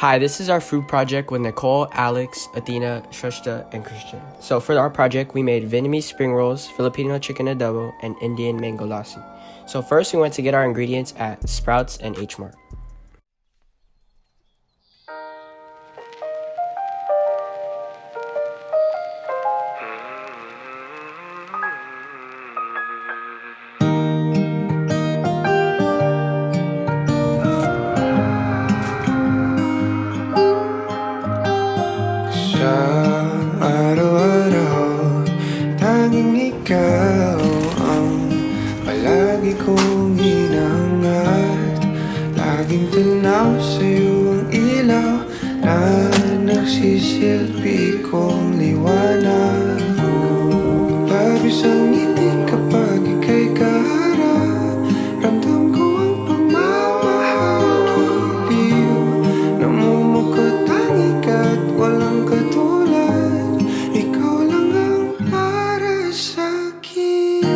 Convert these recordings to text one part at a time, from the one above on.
Hi, this is our food project with Nicole, Alex, Athena, Sreshta, and Christian. So for our project, we made Vietnamese spring rolls, Filipino chicken adobo, and Indian mango lassi. So first we went to get our ingredients at Sprouts and H Mart. Araw-araw, tanging ikaw ang palagi kong hinahangat. Laging tanaw sa'yo ang ilaw na nagsisilbi kong liwanag. Labis ang ngiti kapag ika'y kaharap. Ramdam ko ang pagmamahal giliw. Namumukot tangi ka't walang katulad. Ikaw lang ang para sa'kin.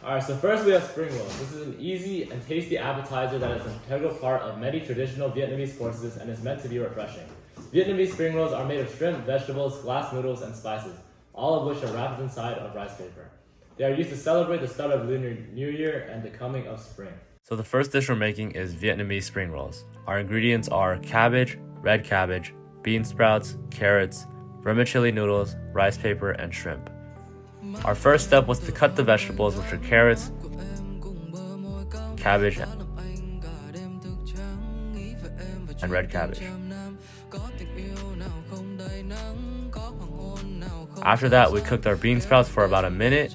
Alright, so first we have spring rolls. This is an easy and tasty appetizer that is an integral part of many traditional Vietnamese courses and is meant to be refreshing. Vietnamese spring rolls are made of shrimp, vegetables, glass noodles, and spices, all of which are wrapped inside of rice paper. They are used to celebrate the start of Lunar New Year and the coming of spring. So the first dish we're making is Vietnamese spring rolls. Our ingredients are cabbage, red cabbage, bean sprouts, carrots, vermicelli noodles, rice paper, and shrimp. Our first step was to cut the vegetables, which are carrots, cabbage, and red cabbage. After that, we cooked our bean sprouts for about a minute.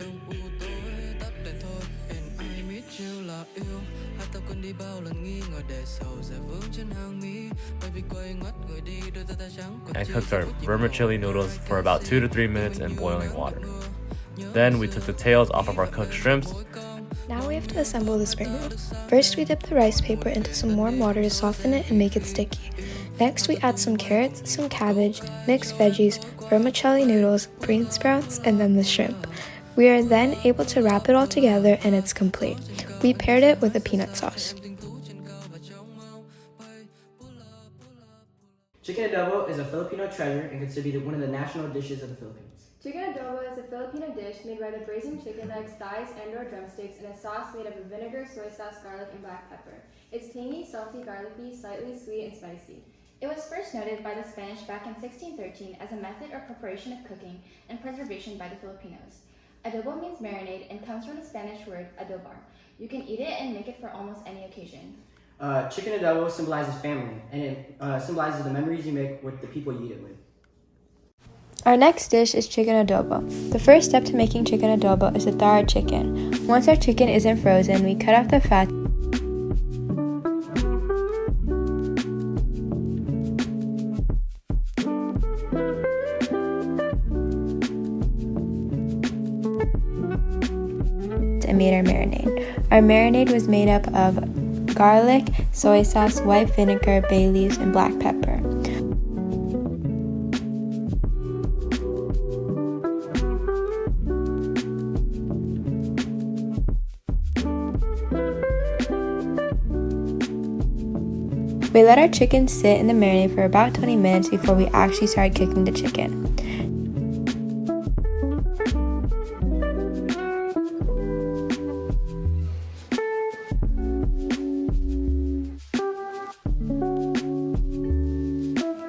And cooked our vermicelli noodles for about 2 to 3 minutes in boiling water. Then we took the tails off of our cooked shrimps. Now we have to assemble the spring roll. First, we dip the rice paper into some warm water to soften it and make it sticky. Next, we add some carrots, some cabbage, mixed veggies, vermicelli noodles, bean sprouts, and then the shrimp. We are then able to wrap it all together and it's complete. We paired it with a peanut sauce. Chicken adobo is a Filipino treasure and considered to be one of the national dishes of the Philippines. Chicken adobo is a Filipino dish made by the braising chicken legs, thighs, and/or drumsticks in a sauce made up of vinegar, soy sauce, garlic, and black pepper. It's tangy, salty, garlicky, slightly sweet, and spicy. It was first noted by the Spanish back in 1613 as a method or preparation of cooking and preservation by the Filipinos. Adobo means marinade and comes from the Spanish word adobar. You can eat it and make it for almost any occasion. Chicken adobo symbolizes family, and it symbolizes the memories you make with the people you eat it with. Our next dish is chicken adobo. The first step to making chicken adobo is to thaw our chicken. Once our chicken isn't frozen, we cut off the fat and made our marinade. Our marinade was made up of garlic, soy sauce, white vinegar, bay leaves, and black pepper. We let our chicken sit in the marinade for about 20 minutes before we actually started cooking the chicken.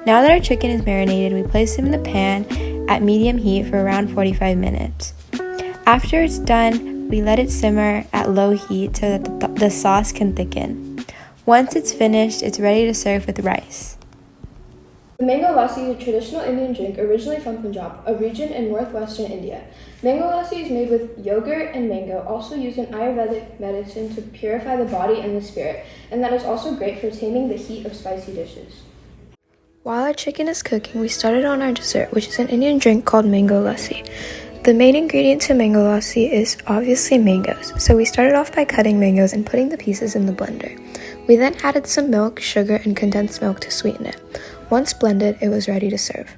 Now that our chicken is marinated, we place them in the pan at medium heat for around 45 minutes. After it's done, we let it simmer at low heat so that the sauce can thicken. Once it's finished, it's ready to serve with rice. The mango lassi is a traditional Indian drink originally from Punjab, a region in northwestern India. Mango lassi is made with yogurt and mango, also used in Ayurvedic medicine to purify the body and the spirit, and that is also great for taming the heat of spicy dishes. While our chicken is cooking, we started on our dessert, which is an Indian drink called mango lassi. The main ingredient to mango lassi is obviously mangoes, so we started off by cutting mangoes and putting the pieces in the blender. We then added some milk, sugar, and condensed milk to sweeten it. Once blended, it was ready to serve.